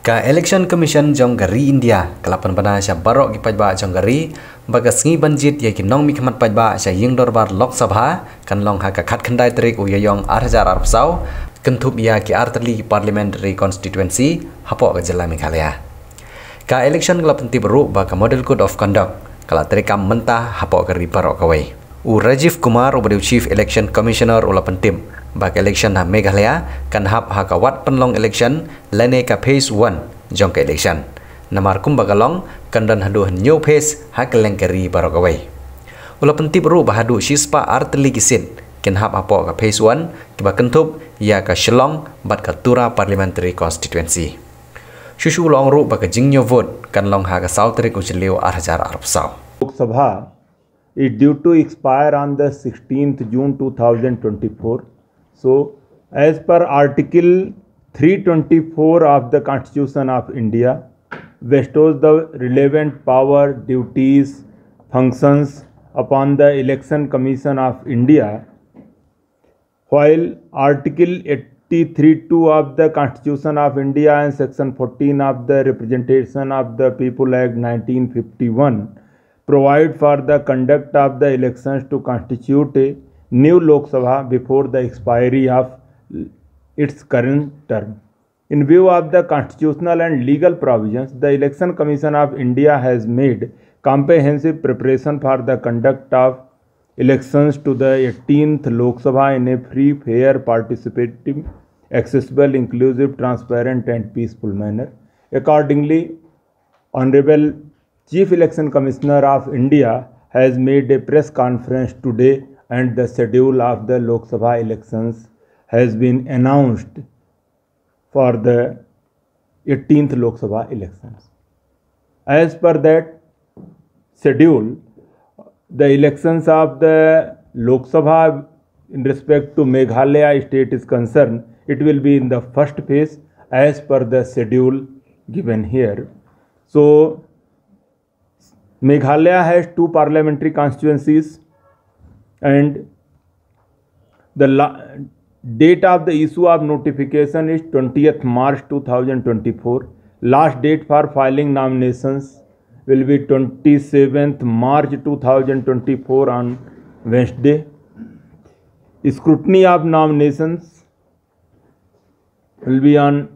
Ka Election Commission Jonggari India kelapan bana sya barok ki pajba Jonggari baga sngi banjit ye ki nong mi khamat pajba sya ying dorbar Lok Sabha kan long ha ka khat khandai trik u yayong 8,000 arpsau kentup ya ki artli parliamentary constituency hapo ka jela Meghalaya. Ka election kelapan ti baru ba ka model code of conduct kala trikam mentah hapo ka ri barok kawai. U Rajiv Kumar ubadiu chief election commissioner ulapan tim bak election ha Meghalaya kan hap ha ka wat penlong election lene ka phase 1 jong ka election namar kum bagalong kan dan hadu new phase ha ka lengkari barokawai ulapan tip ru bahadu shispa artli gisin ken hap apo ka phase 1 kiba kentup ya ka Shillong bat ka Tura parliamentary constituency shushu long ru ba ka jingyo vote kan long ha ka sautrik uchliu 8,000 arpsau. Lok Sabha is due to expire on the 16th June 2024. So, as per Article 324 of the Constitution of India, bestows the relevant power, duties, functions upon the Election Commission of India, while Article 83(2) of the Constitution of India and Section 14 of the Representation of the People Act 1951 provide for the conduct of the elections to constitute a new Lok Sabha before the expiry of its current term. In view of the constitutional and legal provisions, the Election Commission of India has made comprehensive preparation for the conduct of elections to the 18th Lok Sabha in a free, fair, participative, accessible, inclusive, transparent and peaceful manner. Accordingly, Honorable Chief Election Commissioner of India has made a press conference today and the schedule of the Lok Sabha elections has been announced for the 18th Lok Sabha elections. As per that schedule, the elections of the Lok Sabha in respect to Meghalaya state is concerned, it will be in the first phase as per the schedule given here. So, Meghalaya has 2 parliamentary constituencies and the date of the issue of notification is 20th March 2024. Last date for filing nominations will be 27th March 2024 on Wednesday. Scrutiny of nominations will be on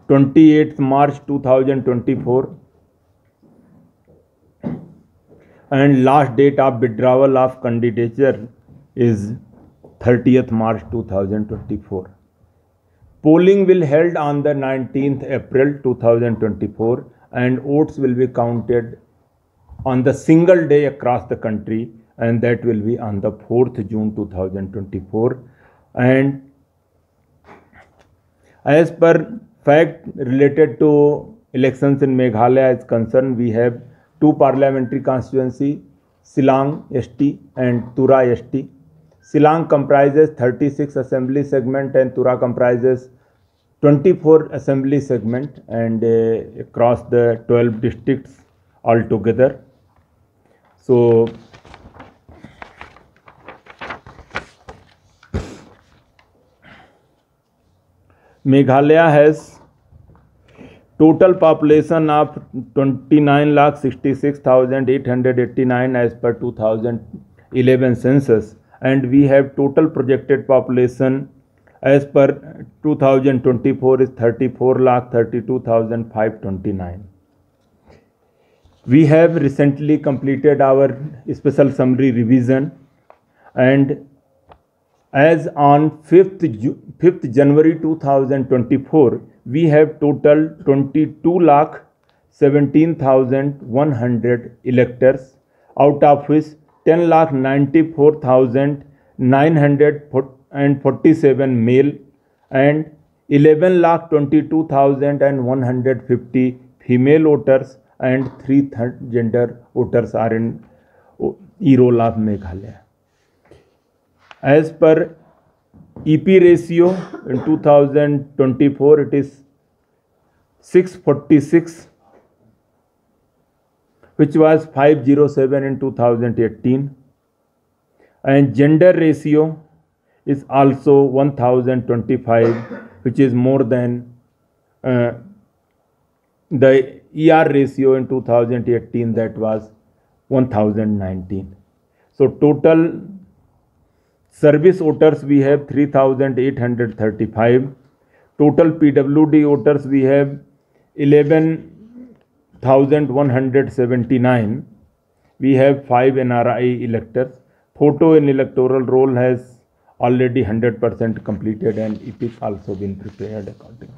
28th March 2024. And last date of withdrawal of candidature is 30th March 2024. Polling will held on the 19th April 2024 and votes will be counted on the single day across the country, and that will be on the 4th June 2024. And as per fact related to elections in Meghalaya is concerned, we have 2 parliamentary constituency, Shillong ST and Tura ST. Shillong comprises 36 assembly segment and Tura comprises 24 assembly segment and across the 12 districts altogether. So, Meghalaya has total population of 29,66,889 as per 2011 census, and we have total projected population as per 2024 is 34,32,529. We have recently completed our special summary revision, and as on 5th January 2024, we have total 22,17,100 electors, out of which 10,94,947 male and 11,22,150 female voters and 3 third gender voters are in E-roll of Meghalaya. As per EP ratio in 2024, it is 646, which was 507 in 2018, and gender ratio is also 1025, which is more than the ER ratio in 2018, that was 1019. So total service voters we have 3835. Total PWD voters we have 11,179. We have 5 NRI electors. Photo in electoral roll has already 100% completed and it is also been prepared accordingly.